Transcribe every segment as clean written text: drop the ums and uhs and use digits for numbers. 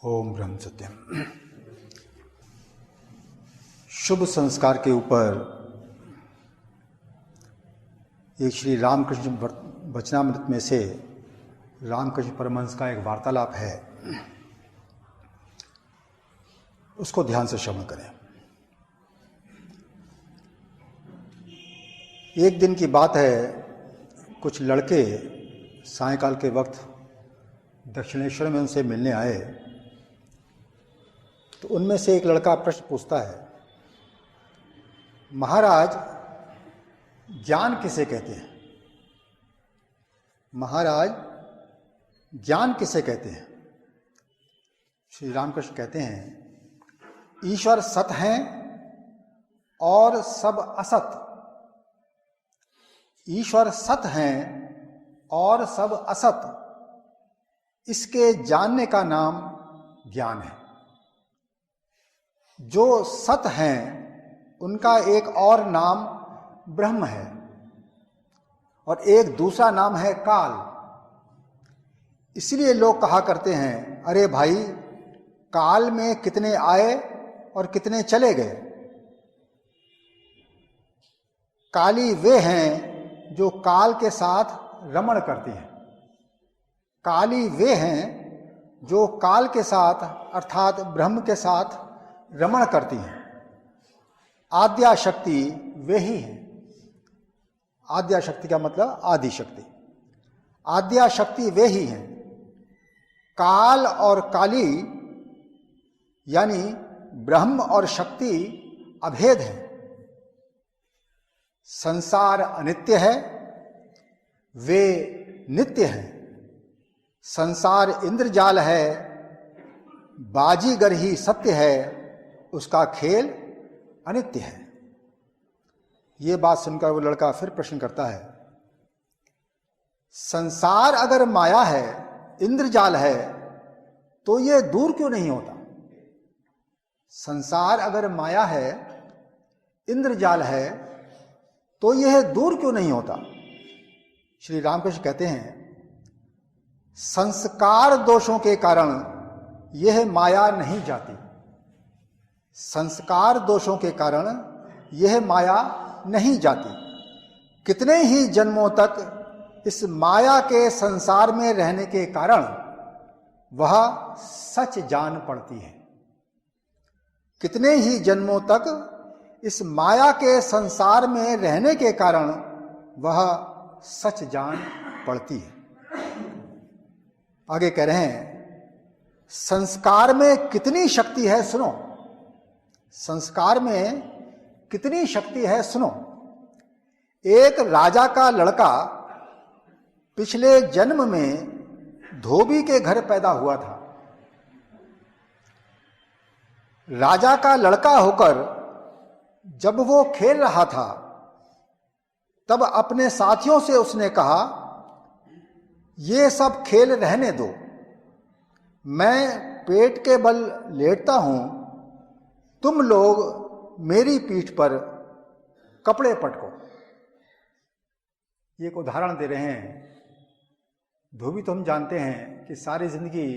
ओम ब्रह्म सत्यम। शुभ संस्कार के ऊपर एक श्री रामकृष्ण वचनामृत में से रामकृष्ण परमहंस का एक वार्तालाप है, उसको ध्यान से श्रवण करें। एक दिन की बात है, कुछ लड़के सायंकाल के वक्त दक्षिणेश्वर में उनसे मिलने आए। तो उनमें से एक लड़का प्रश्न पूछता है, महाराज ज्ञान किसे कहते हैं? महाराज ज्ञान किसे कहते हैं? श्री रामकृष्ण कहते हैं, ईश्वर सत हैं और सब असत। ईश्वर सत हैं और सब असत, इसके जानने का नाम ज्ञान है। जो सत हैं उनका एक और नाम ब्रह्म है और एक दूसरा नाम है काल। इसलिए लोग कहा करते हैं, अरे भाई काल में कितने आए और कितने चले गए। काली वे हैं जो काल के साथ रमण करती हैं। काली वे हैं जो काल के साथ अर्थात ब्रह्म के साथ रमण करती हैं। आद्या शक्ति वे ही हैं। आद्या शक्ति का मतलब आदि शक्ति। आद्या शक्ति वे ही हैं। काल और काली यानी ब्रह्म और शक्ति अभेद है। संसार अनित्य है, वे नित्य हैं। संसार इंद्रजाल है, बाजीगर ही सत्य है, उसका खेल अनित्य है। ये बात सुनकर वो लड़का फिर प्रश्न करता है, संसार अगर माया है, इंद्रजाल है, तो ये दूर क्यों नहीं होता? संसार अगर माया है, इंद्रजाल है, तो यह दूर क्यों नहीं होता? श्री रामकृष्ण कहते हैं, संस्कार दोषों के कारण यह माया नहीं जाती। संस्कार दोषों के कारण यह माया नहीं जाती। कितने ही जन्मों तक इस माया के संसार में रहने के कारण वह सच जान पड़ती है। कितने ही जन्मों तक इस माया के संसार में रहने के कारण वह सच जान पड़ती है। आगे कह रहे हैं, संस्कार में कितनी शक्ति है सुनो। संस्कार में कितनी शक्ति है सुनो। एक राजा का लड़का पिछले जन्म में धोबी के घर पैदा हुआ था। राजा का लड़का होकर जब वो खेल रहा था, तब अपने साथियों से उसने कहा, ये सब खेल रहने दो, मैं पेट के बल लेटता हूं, तुम लोग मेरी पीठ पर कपड़े पटको। ये एक उदाहरण दे रहे हैं। धोबी तो हम जानते हैं कि सारी जिंदगी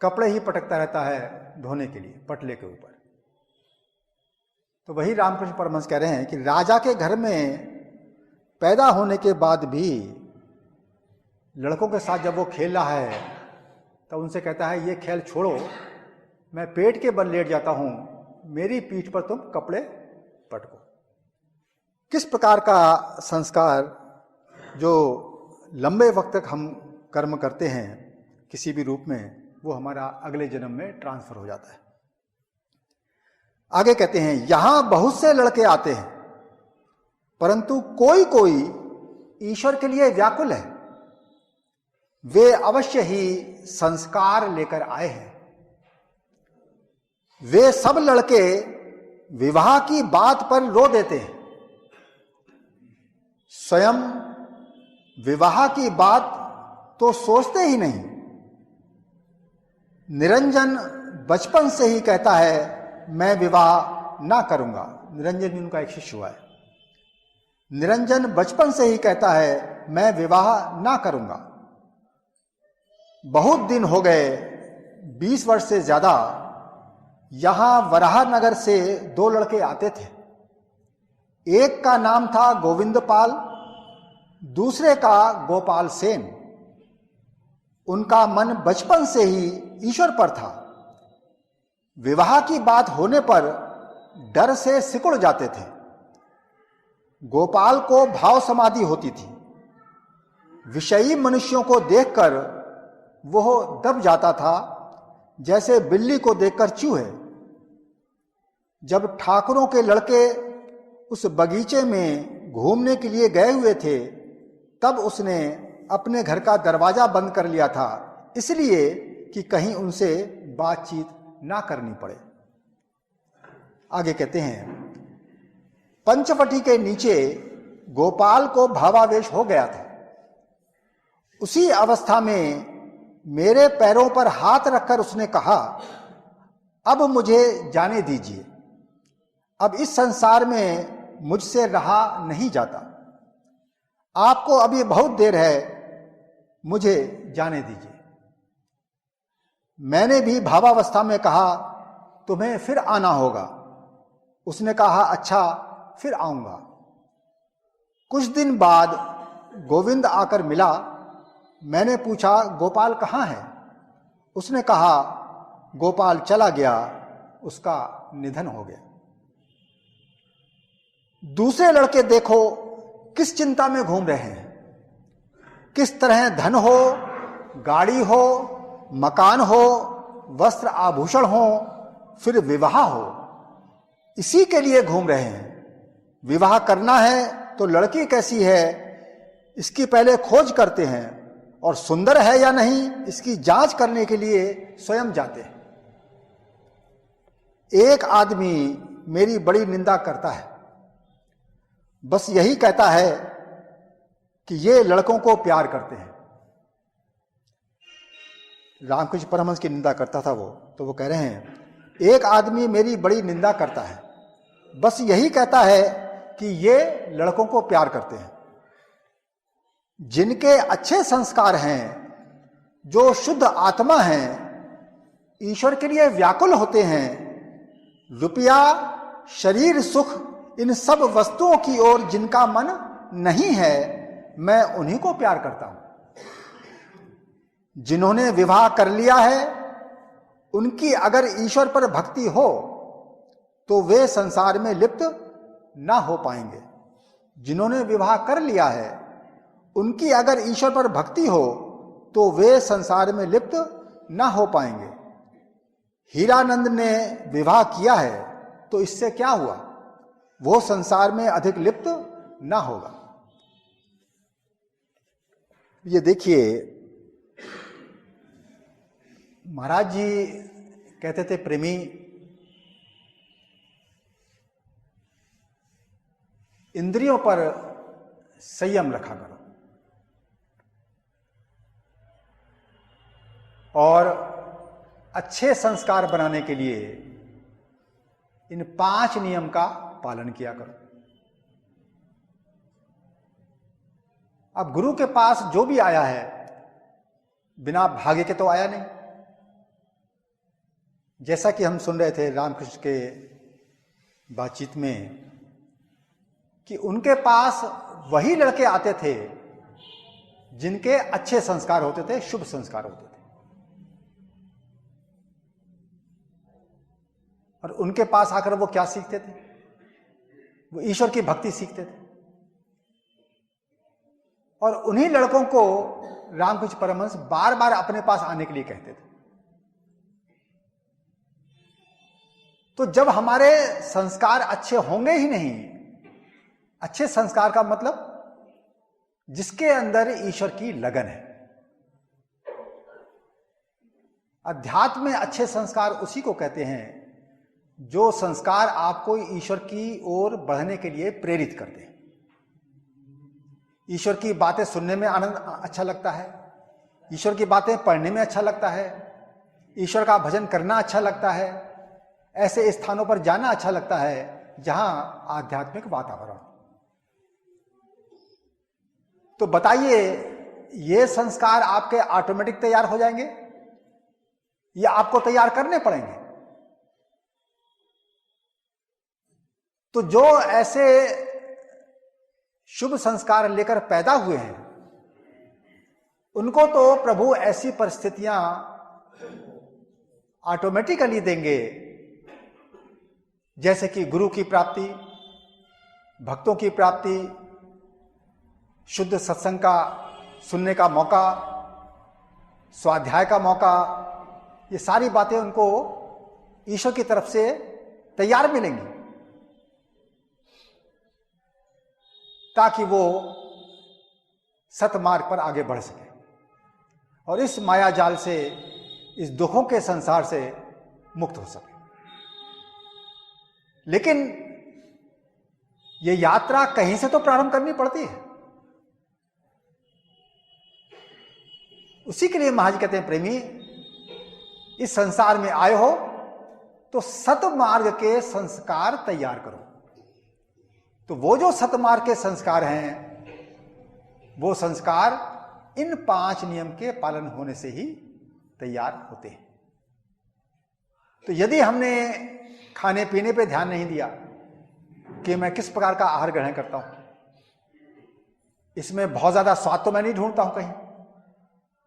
कपड़े ही पटकता रहता है धोने के लिए पटले के ऊपर। तो वही रामकृष्ण परमहंस कह रहे हैं कि राजा के घर में पैदा होने के बाद भी लड़कों के साथ जब वो खेल रहा है, तब उनसे कहता है, ये खेल छोड़ो, मैं पेट के बल लेट जाता हूं, मेरी पीठ पर तुम कपड़े पटको। किस प्रकार का संस्कार जो लंबे वक्त तक हम कर्म करते हैं किसी भी रूप में, वो हमारा अगले जन्म में ट्रांसफर हो जाता है। आगे कहते हैं, यहां बहुत से लड़के आते हैं, परंतु कोई कोई ईश्वर के लिए व्याकुल है। वे अवश्य ही संस्कार लेकर आए हैं। वे सब लड़के विवाह की बात पर रो देते हैं, स्वयं विवाह की बात तो सोचते ही नहीं। निरंजन बचपन से ही कहता है, मैं विवाह ना करूंगा। निरंजन भी उनका एक शिष्य हुआ है। निरंजन बचपन से ही कहता है, मैं विवाह ना करूंगा। बहुत दिन हो गए, 20 वर्ष से ज्यादा, यहां वराहनगर से 2 लड़के आते थे। एक का नाम था गोविंदपाल, दूसरे का गोपाल सेन। उनका मन बचपन से ही ईश्वर पर था। विवाह की बात होने पर डर से सिकुड़ जाते थे। गोपाल को भाव समाधि होती थी। विषयी मनुष्यों को देखकर वह दब जाता था, जैसे बिल्ली को देखकर चूहे। जब ठाकुरों के लड़के उस बगीचे में घूमने के लिए गए हुए थे, तब उसने अपने घर का दरवाजा बंद कर लिया था, इसलिए कि कहीं उनसे बातचीत ना करनी पड़े। आगे कहते हैं, पंचवटी के नीचे गोपाल को भावावेश हो गया था। उसी अवस्था में मेरे पैरों पर हाथ रखकर उसने कहा, अब मुझे जाने दीजिए, अब इस संसार में मुझसे रहा नहीं जाता। आपको अभी बहुत देर है, मुझे जाने दीजिए। मैंने भी भावावस्था में कहा, तुम्हें फिर आना होगा। उसने कहा, अच्छा, फिर आऊंगा। कुछ दिन बाद गोविंद आकर मिला। मैंने पूछा, गोपाल कहाँ है? उसने कहा, गोपाल चला गया, उसका निधन हो गया। दूसरे लड़के देखो किस चिंता में घूम रहे हैं। किस तरह धन हो, गाड़ी हो, मकान हो, वस्त्र आभूषण हो, फिर विवाह हो, इसी के लिए घूम रहे हैं। विवाह करना है तो लड़की कैसी है, इसकी पहले खोज करते हैं, और सुंदर है या नहीं इसकी जांच करने के लिए स्वयं जाते हैं। एक आदमी मेरी बड़ी निंदा करता है, बस यही कहता है कि ये लड़कों को प्यार करते हैं। रामकृष्ण परमहंस की निंदा करता था वो, तो वो कह रहे हैं, एक आदमी मेरी बड़ी निंदा करता है, बस यही कहता है कि ये लड़कों को प्यार करते हैं। जिनके अच्छे संस्कार हैं, जो शुद्ध आत्मा हैं, ईश्वर के लिए व्याकुल होते हैं, रुपया, शरीर, सुख, इन सब वस्तुओं की ओर जिनका मन नहीं है, मैं उन्हीं को प्यार करता हूं। जिन्होंने विवाह कर लिया है, उनकी अगर ईश्वर पर भक्ति हो तो वे संसार में लिप्त ना हो पाएंगे। जिन्होंने विवाह कर लिया है, उनकी अगर ईश्वर पर भक्ति हो तो वे संसार में लिप्त ना हो पाएंगे। हीरानंद ने विवाह किया है तो इससे क्या हुआ? वो संसार में अधिक लिप्त ना होगा। ये देखिए, महाराज जी कहते थे, प्रेमी, इंद्रियों पर संयम रखा करो और अच्छे संस्कार बनाने के लिए इन 5 नियम का पालन किया करो। अब गुरु के पास जो भी आया है, बिना भाग्य के तो आया नहीं। जैसा कि हम सुन रहे थे रामकृष्ण के बातचीत में कि उनके पास वही लड़के आते थे जिनके अच्छे संस्कार होते थे, शुभ संस्कार होते थे, और उनके पास आकर वो क्या सीखते थे? वो ईश्वर की भक्ति सीखते थे। और उन्हीं लड़कों को रामकृष्ण परमहंस बार बार अपने पास आने के लिए कहते थे। तो जब हमारे संस्कार अच्छे होंगे ही नहीं, अच्छे संस्कार का मतलब जिसके अंदर ईश्वर की लगन है। अध्यात्म में अच्छे संस्कार उसी को कहते हैं जो संस्कार आपको ईश्वर की ओर बढ़ने के लिए प्रेरित करते हैं। ईश्वर की बातें सुनने में आनंद अच्छा लगता है, ईश्वर की बातें पढ़ने में अच्छा लगता है, ईश्वर का भजन करना अच्छा लगता है, ऐसे स्थानों पर जाना अच्छा लगता है जहां आध्यात्मिक वातावरण। तो बताइए, ये संस्कार आपके ऑटोमेटिक तैयार हो जाएंगे या आपको तैयार करने पड़ेंगे? तो जो ऐसे शुभ संस्कार लेकर पैदा हुए हैं, उनको तो प्रभु ऐसी परिस्थितियां ऑटोमेटिकली देंगे, जैसे कि गुरु की प्राप्ति, भक्तों की प्राप्ति, शुद्ध सत्संग का सुनने का मौका, स्वाध्याय का मौका। ये सारी बातें उनको ईश्वर की तरफ से तैयार मिलेंगी ताकि वो सतमार्ग पर आगे बढ़ सके और इस माया जाल से, इस दुखों के संसार से मुक्त हो सके। लेकिन ये यात्रा कहीं से तो प्रारंभ करनी पड़ती है। उसी के लिए महाराज कहते हैं, प्रेमी, इस संसार में आए हो तो सतमार्ग के संस्कार तैयार करो। तो वो जो सतमार्ग के संस्कार हैं, वो संस्कार इन 5 नियम के पालन होने से ही तैयार होते हैं। तो यदि हमने खाने पीने पे ध्यान नहीं दिया कि मैं किस प्रकार का आहार ग्रहण करता हूं, इसमें बहुत ज्यादा स्वाद तो मैं नहीं ढूंढता हूं कहीं,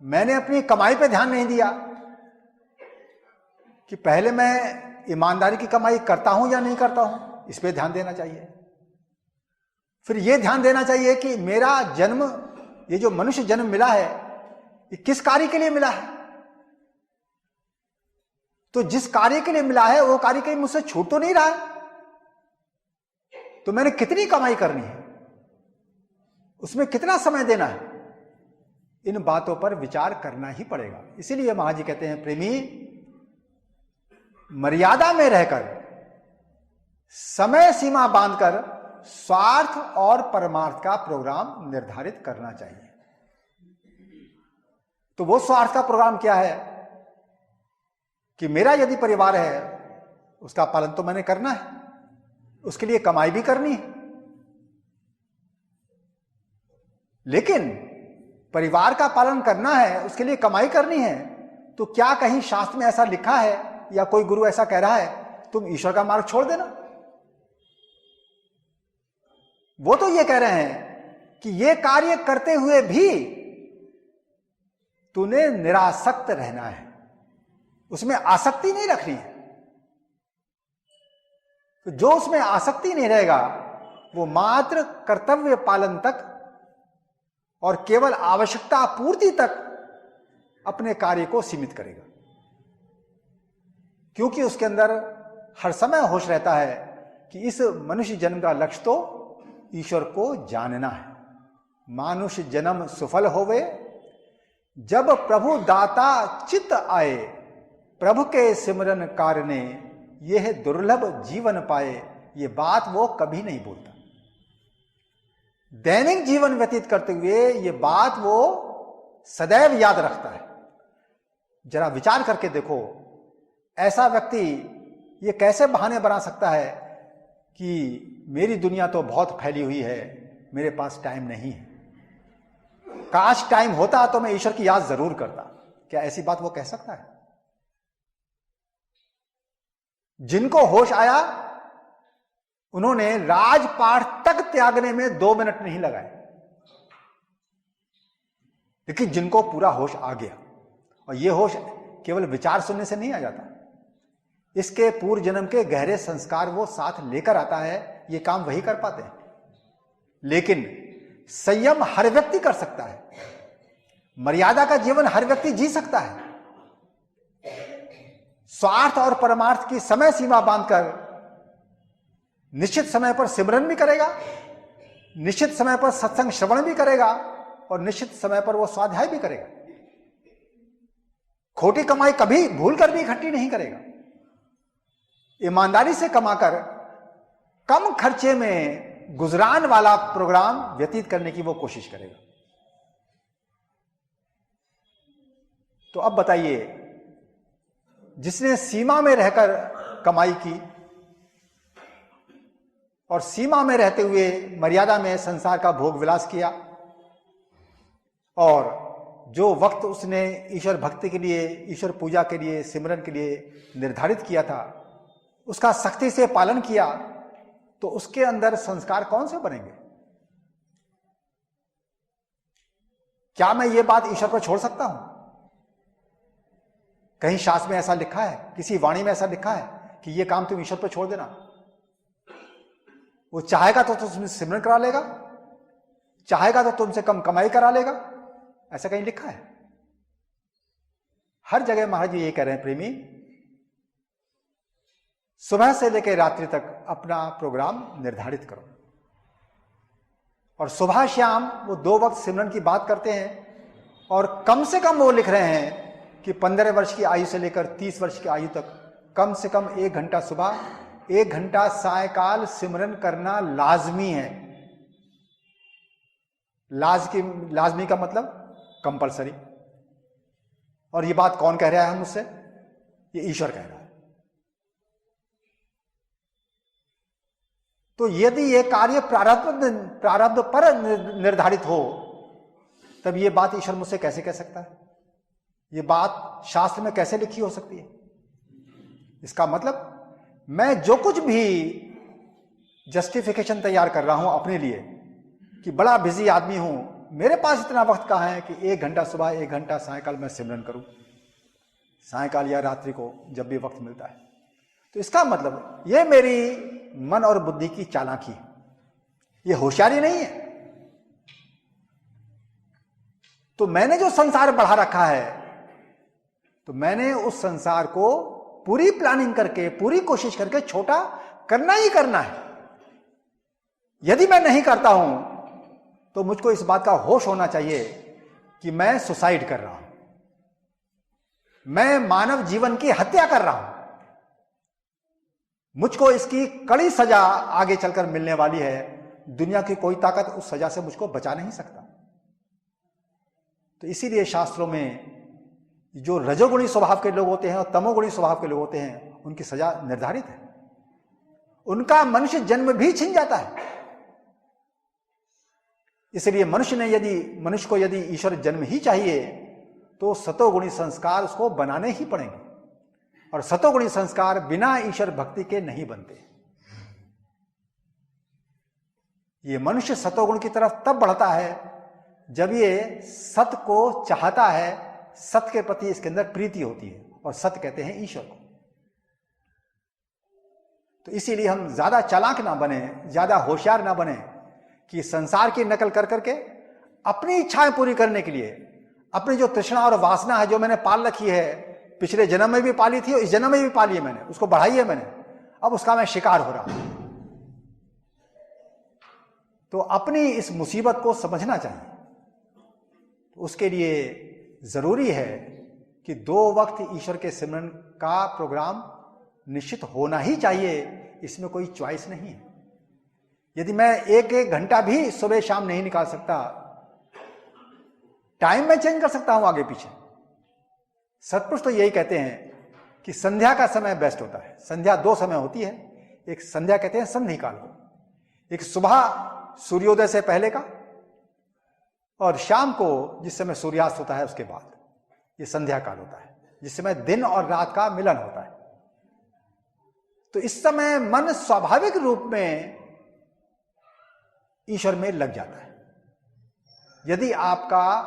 मैंने अपनी कमाई पे ध्यान नहीं दिया कि पहले मैं ईमानदारी की कमाई करता हूं या नहीं करता हूं, इस पे ध्यान देना चाहिए। फिर यह ध्यान देना चाहिए कि मेरा जन्म, ये जो मनुष्य जन्म मिला है, ये किस कार्य के लिए मिला है। तो जिस कार्य के लिए मिला है वो कार्य कहीं मुझसे छूट तो नहीं रहा है। तो मैंने कितनी कमाई करनी है, उसमें कितना समय देना है, इन बातों पर विचार करना ही पड़ेगा। इसीलिए महाराज जी कहते हैं, प्रेमी, मर्यादा में रहकर, समय सीमा बांधकर स्वार्थ और परमार्थ का प्रोग्राम निर्धारित करना चाहिए। तो वो स्वार्थ का प्रोग्राम क्या है कि मेरा यदि परिवार है, उसका पालन तो मैंने करना है, उसके लिए कमाई भी करनी है। लेकिन परिवार का पालन करना है, उसके लिए कमाई करनी है, तो क्या कहीं शास्त्र में ऐसा लिखा है या कोई गुरु ऐसा कह रहा है तुम ईश्वर का मार्ग छोड़ देना? वो तो ये कह रहे हैं कि ये कार्य करते हुए भी तूने निरासक्त रहना है, उसमें आसक्ति नहीं रखनी है। तो जो उसमें आसक्ति नहीं रहेगा वो मात्र कर्तव्य पालन तक और केवल आवश्यकता पूर्ति तक अपने कार्य को सीमित करेगा, क्योंकि उसके अंदर हर समय होश रहता है कि इस मनुष्य जन्म का लक्ष्य तो ईश्वर को जानना है। मानुष जन्म सुफल होवे, जब प्रभु दाता चित आए, प्रभु के सिमरन कारणे यह दुर्लभ जीवन पाए। ये बात वो कभी नहीं बोलता। दैनिक जीवन व्यतीत करते हुए ये बात वो सदैव याद रखता है। जरा विचार करके देखो, ऐसा व्यक्ति ये कैसे बहाने बना सकता है कि मेरी दुनिया तो बहुत फैली हुई है, मेरे पास टाइम नहीं है, काश टाइम होता तो मैं ईश्वर की याद जरूर करता। क्या ऐसी बात वो कह सकता है? जिनको होश आया उन्होंने राजपाट तक त्यागने में 2 मिनट नहीं लगाए। लेकिन जिनको पूरा होश आ गया, और यह होश केवल विचार सुनने से नहीं आ जाता, इसके पूर्व जन्म के गहरे संस्कार वो साथ लेकर आता है, ये काम वही कर पाते हैं। लेकिन संयम हर व्यक्ति कर सकता है, मर्यादा का जीवन हर व्यक्ति जी सकता है। स्वार्थ और परमार्थ की समय सीमा बांधकर निश्चित समय पर सिमरन भी करेगा, निश्चित समय पर सत्संग श्रवण भी करेगा और निश्चित समय पर वो स्वाध्याय भी करेगा। खोटी कमाई कभी भूल कर भी इकट्ठी नहीं करेगा। ईमानदारी से कमाकर कम खर्चे में गुजरान वाला प्रोग्राम व्यतीत करने की वो कोशिश करेगा। तो अब बताइए, जिसने सीमा में रहकर कमाई की और सीमा में रहते हुए मर्यादा में संसार का भोग विलास किया, और जो वक्त उसने ईश्वर भक्ति के लिए, ईश्वर पूजा के लिए, सिमरन के लिए निर्धारित किया था, उसका सख्ती से पालन किया, तो उसके अंदर संस्कार कौन से बनेंगे? क्या मैं ये बात ईश्वर पर छोड़ सकता हूं? कहीं शास्त्र में ऐसा लिखा है, किसी वाणी में ऐसा लिखा है कि ये काम तुम ईश्वर पर छोड़ देना? वो चाहेगा तो तुमसे सिमरन करा लेगा, चाहेगा तो तुमसे कम कमाई करा लेगा, ऐसा कहीं लिखा है? हर जगह महाराज जी ये कह रहे हैं, प्रेमी, सुबह से लेकर रात्रि तक अपना प्रोग्राम निर्धारित करो। और सुबह शाम वो 2 वक्त सिमरन की बात करते हैं, और कम से कम वो लिख रहे हैं कि 15 वर्ष की आयु से लेकर 30 वर्ष की आयु तक कम से कम 1 घंटा सुबह, 1 घंटा सायकाल सिमरन करना लाजमी है। लाजमी का मतलब कंपलसरी। और ये बात कौन कह रहा है हम मुझसे? ये ईश्वर कह रहा है। तो यदि ये कार्य प्रारब्ध पर निर्धारित हो, तब ये बात ईश्वर मुझसे कैसे कह सकता है? ये बात शास्त्र में कैसे लिखी हो सकती है? इसका मतलब मैं जो कुछ भी जस्टिफिकेशन तैयार कर रहा हूं अपने लिए कि बड़ा बिजी आदमी हूं, मेरे पास इतना वक्त कहां है कि 1 घंटा सुबह, 1 घंटा सायकाल मैं सिमरन करूं, सायकाल या रात्रि को जब भी वक्त मिलता है, तो इसका मतलब ये मेरी मन और बुद्धि की चालाकी है, ये होशियारी नहीं है। तो मैंने जो संसार बढ़ा रखा है, तो मैंने उस संसार को पूरी प्लानिंग करके, पूरी कोशिश करके छोटा करना ही करना है। यदि मैं नहीं करता हूं तो मुझको इस बात का होश होना चाहिए कि मैं सुसाइड कर रहा हूं, मैं मानव जीवन की हत्या कर रहा हूं, मुझको इसकी कड़ी सजा आगे चलकर मिलने वाली है। दुनिया की कोई ताकत उस सजा से मुझको बचा नहीं सकता। तो इसीलिए शास्त्रों में जो रजोगुणी स्वभाव के लोग होते हैं और तमोगुणी स्वभाव के लोग होते हैं, उनकी सजा निर्धारित है। उनका मनुष्य जन्म भी छिन जाता है। इसलिए मनुष्य को यदि ईश्वर जन्म ही चाहिए, तो सतोगुणी संस्कार उसको बनाने ही पड़ेंगे, और सतोगुणी संस्कार बिना ईश्वर भक्ति के नहीं बनते। ये मनुष्य सतोगुण की तरफ तब बढ़ता है जब ये सत्य को चाहता है, सत्य के प्रति इसके अंदर प्रीति होती है, और सत्य कहते हैं ईश्वर को। तो इसीलिए हम ज्यादा चालाक ना बने, ज्यादा होशियार ना बने कि संसार की नकल कर करके अपनी इच्छाएं पूरी करने के लिए, अपनी जो तृष्णा और वासना है जो मैंने पाल रखी है, पिछले जन्म में भी पाली थी और इस जन्म में भी पाली है मैंने, उसको बढ़ाई है मैंने, अब उसका मैं शिकार हो रहा हूं। तो अपनी इस मुसीबत को समझना चाहिए। तो उसके लिए जरूरी है कि 2 वक्त ईश्वर के सिमरन का प्रोग्राम निश्चित होना ही चाहिए, इसमें कोई चॉइस नहीं है। यदि मैं 1-1 घंटा भी सुबह शाम नहीं निकाल सकता, टाइम में चेंज कर सकता हूं आगे पीछे। सत्पुरुष तो यही कहते हैं कि संध्या का समय बेस्ट होता है। संध्या 2 समय होती है, एक संध्या कहते हैं संधि काल को, एक सुबह सूर्योदय से पहले का, और शाम को जिस समय सूर्यास्त होता है उसके बाद, ये संध्या काल होता है, जिस समय दिन और रात का मिलन होता है। तो इस समय मन स्वाभाविक रूप में ईश्वर में लग जाता है, यदि आपका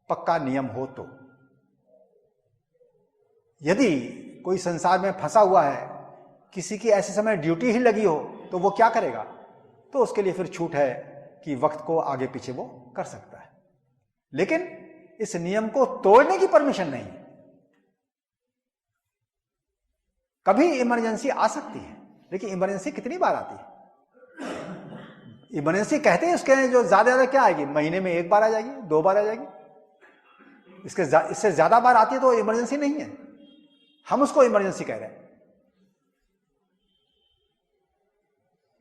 पक्का नियम हो तो। यदि कोई संसार में फंसा हुआ है, किसी की ऐसे समय ड्यूटी ही लगी हो, तो वो क्या करेगा? तो उसके लिए फिर छूट है कि वक्त को आगे पीछे वो कर सकता है, लेकिन इस नियम को तोड़ने की परमिशन नहीं है। कभी इमरजेंसी आ सकती है, लेकिन इमरजेंसी कितनी बार आती है? इमरजेंसी कहते हैं उसके जो ज्यादा क्या आएगी, महीने में 1 बार आ जाएगी, 2 बार आ जाएगी, इससे ज्यादा बार आती है तो इमरजेंसी नहीं है, हम उसको इमरजेंसी कह रहे हैं।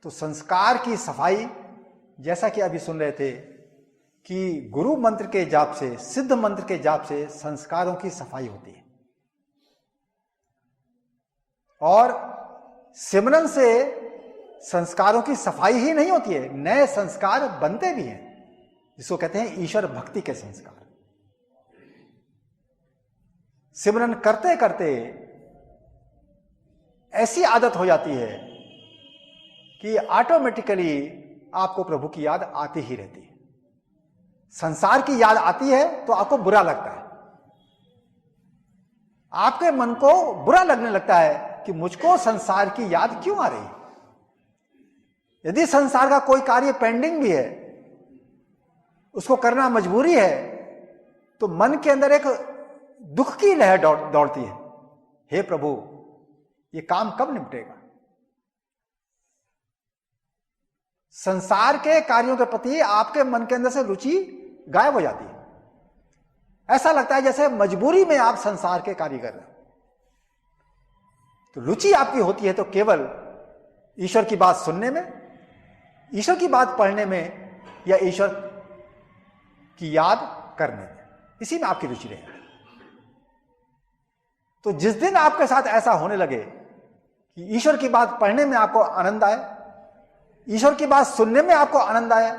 तो संस्कार की सफाई, जैसा कि अभी सुन रहे थे कि गुरु मंत्र के जाप से, सिद्ध मंत्र के जाप से संस्कारों की सफाई होती है, और सिमरन से संस्कारों की सफाई ही नहीं होती है, नए संस्कार बनते भी हैं। जिसको कहते हैं ईश्वर भक्ति के संस्कार। सिमरन करते करते ऐसी आदत हो जाती है कि ऑटोमेटिकली आपको प्रभु की याद आती ही रहती है। संसार की याद आती है तो आपको बुरा लगता है, आपके मन को बुरा लगने लगता है कि मुझको संसार की याद क्यों आ रही है। यदि संसार का कोई कार्य पेंडिंग भी है, उसको करना मजबूरी है, तो मन के अंदर एक दुख की लहर दौड़ती है, हे प्रभु ये काम कब निपटेगा। संसार के कार्यों के प्रति आपके मन के अंदर से रुचि गायब हो जाती है। ऐसा लगता है जैसे मजबूरी में आप संसार के कार्य कर रहे हो। तो रुचि आपकी होती है तो केवल ईश्वर की बात सुनने में, ईश्वर की बात पढ़ने में, या ईश्वर की याद करने में, इसी में आपकी रुचि रहेगी। तो जिस दिन आपके साथ ऐसा होने लगे कि ईश्वर की बात पढ़ने में आपको आनंद आए, ईश्वर की बात सुनने में आपको आनंद आए,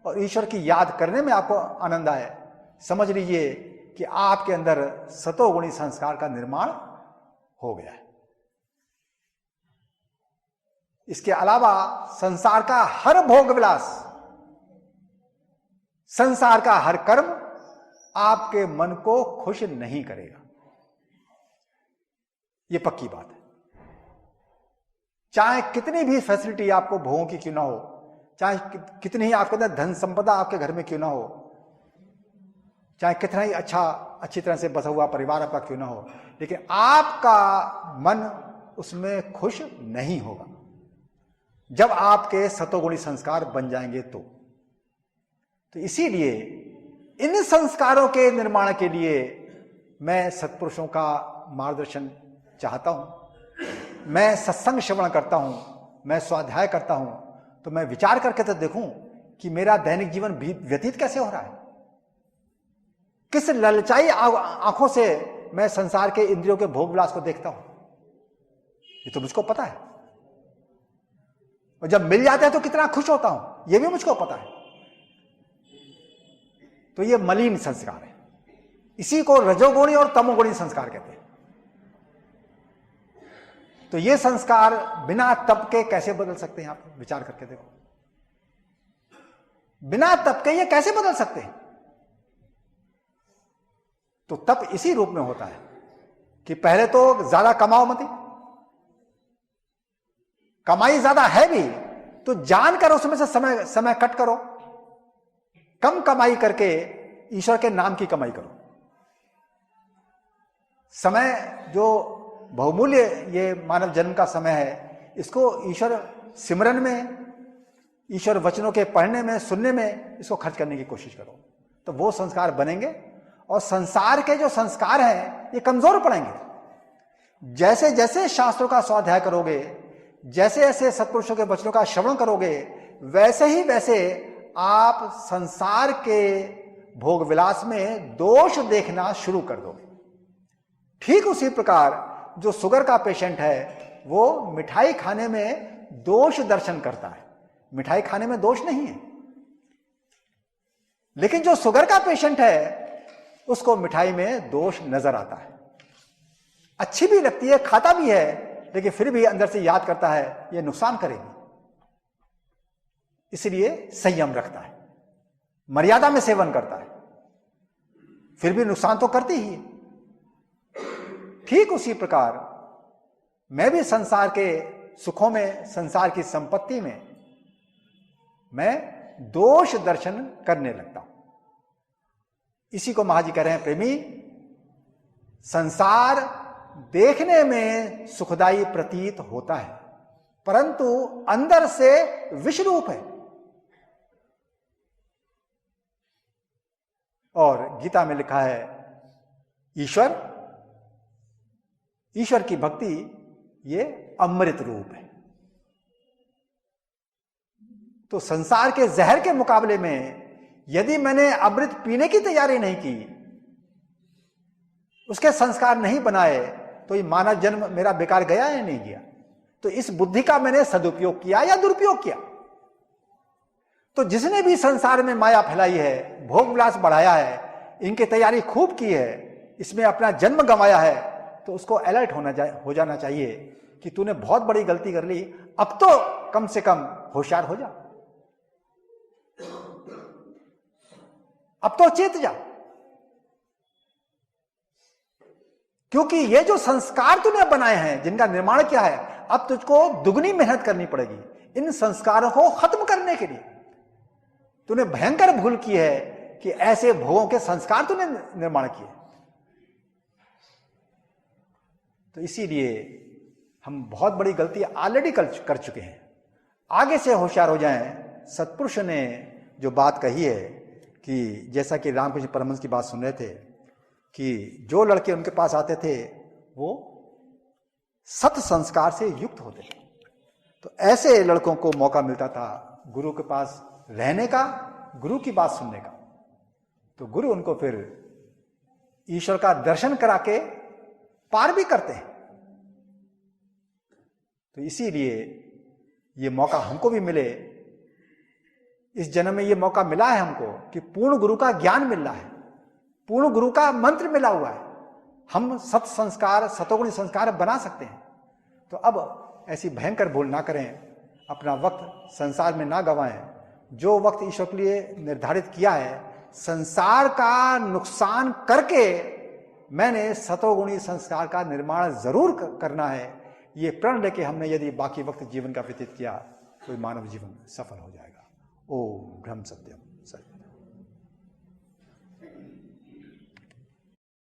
और ईश्वर की याद करने में आपको आनंद आए, समझ लीजिए कि आपके अंदर सतोगुणी संस्कार का निर्माण हो गया है। इसके अलावा संसार का हर भोग विलास, संसार का हर कर्म आपके मन को खुश नहीं करेगा, यह पक्की बात है। चाहे कितनी भी फैसिलिटी आपको भोगों की क्यों ना हो, चाहे कितनी ही आपके अंदर धन संपदा आपके घर में क्यों ना हो, चाहे कितना ही अच्छी तरह से बसा हुआ परिवार आपका क्यों ना हो, लेकिन आपका मन उसमें खुश नहीं होगा जब आपके सतोगुणी संस्कार बन जाएंगे तो इसीलिए इन संस्कारों के निर्माण के लिए मैं सत्पुरुषों का मार्गदर्शन चाहता हूं। मैं सत्संग श्रवण करता हूं, मैं स्वाध्याय करता हूं, तो मैं विचार करके तो देखूं कि मेरा दैनिक जीवन व्यतीत कैसे हो रहा है, किस ललचाई आंखों से मैं संसार के इंद्रियों के भोग विलास को देखता हूं, ये तो मुझको पता है। और जब मिल जाता है तो कितना खुश होता हूं, यह भी मुझको पता है। तो ये मलिन संस्कार है, इसी को रजोगुणी और तमोगुणी संस्कार कहते हैं। तो ये संस्कार बिना तप के कैसे बदल सकते हैं, आप विचार करके देखो। बिना तप के ये कैसे बदल सकते हैं? तो तप इसी रूप में होता है कि पहले तो ज्यादा कमाओ मत, कमाई ज्यादा है भी तो जानकर उसमें से समय कट करो, कम कमाई करके ईश्वर के नाम की कमाई करो। समय जो बहुमूल्य ये मानव जन्म का समय है, इसको ईश्वर सिमरन में, ईश्वर वचनों के पढ़ने में, सुनने में इसको खर्च करने की कोशिश करो, तो वो संस्कार बनेंगे। और संसार के जो संस्कार हैं ये कमजोर पड़ेंगे। जैसे जैसे शास्त्रों का स्वाध्याय करोगे, जैसे जैसे सत्पुरुषों के वचनों का श्रवण करोगे, वैसे ही वैसे आप संसार के भोग विलास में दोष देखना शुरू कर दोगे। ठीक उसी प्रकार जो शुगर का पेशेंट है वो मिठाई खाने में दोष दर्शन करता है, मिठाई खाने में दोष नहीं है, लेकिन जो शुगर का पेशेंट है उसको मिठाई में दोष नजर आता है। अच्छी भी लगती है, खाता भी है, लेकिन फिर भी अंदर से याद करता है ये नुकसान करेगी, इसलिए संयम रखता है, मर्यादा में सेवन करता है, फिर भी नुकसान तो करती ही है। ठीक उसी प्रकार मैं भी संसार के सुखों में, संसार की संपत्ति में मैं दोष दर्शन करने लगता हूं। इसी को महाजी कह रहे हैं, प्रेमी, संसार देखने में सुखदाई प्रतीत होता है परंतु अंदर से विषरूप है। और गीता में लिखा है ईश्वर की भक्ति ये अमृत रूप है। तो संसार के जहर के मुकाबले में यदि मैंने अमृत पीने की तैयारी नहीं की, उसके संस्कार नहीं बनाए, तो ये मानव जन्म मेरा बेकार गया या नहीं गया? तो इस बुद्धि का मैंने सदुपयोग किया या दुरुपयोग किया? तो जिसने भी संसार में माया फैलाई है, भोग विलास बढ़ाया है, इनकी तैयारी खूब की है, इसमें अपना जन्म गंवाया है, तो उसको अलर्ट हो जाना चाहिए कि तूने बहुत बड़ी गलती कर ली, अब तो कम से कम होशियार हो जा, अब तो चेत जा। क्योंकि ये जो संस्कार तूने बनाए हैं, जिनका निर्माण किया है, अब तुझको दुगनी मेहनत करनी पड़ेगी इन संस्कारों को खत्म करने के लिए। तूने भयंकर भूल की है कि ऐसे भोगों के संस्कार तूने निर्माण किए। तो इसीलिए हम बहुत बड़ी गलती ऑलरेडी कर चुके हैं, आगे से होशियार हो जाएं। सत्पुरुष ने जो बात कही है कि जैसा कि रामकृष्ण परमहंस की बात सुन रहे थे कि जो लड़के उनके पास आते थे वो सत संस्कार से युक्त होते थे, तो ऐसे लड़कों को मौका मिलता था गुरु के पास रहने का, गुरु की बात सुनने का। तो गुरु उनको फिर ईश्वर का दर्शन करा के पार भी करते हैं। तो इसीलिए ये मौका हमको भी मिले, इस जन्म में ये मौका मिला है हमको कि पूर्ण गुरु का ज्ञान मिल रहा है, पूर्ण गुरु का मंत्र मिला हुआ है, हम सत संस्कार, सतोगुणी संस्कार बना सकते हैं। तो अब ऐसी भयंकर भूल ना करें, अपना वक्त संसार में ना गंवाएं। जो वक्त ईश्वर के लिए निर्धारित किया है, संसार का नुकसान करके मैंने सतोगुणी संस्कार का निर्माण जरूर करना है, ये प्रण लेके हमने यदि बाकी वक्त जीवन का व्यतीत किया तो मानव जीवन सफल हो जाएगा। ओम ब्रह्म सत्यम।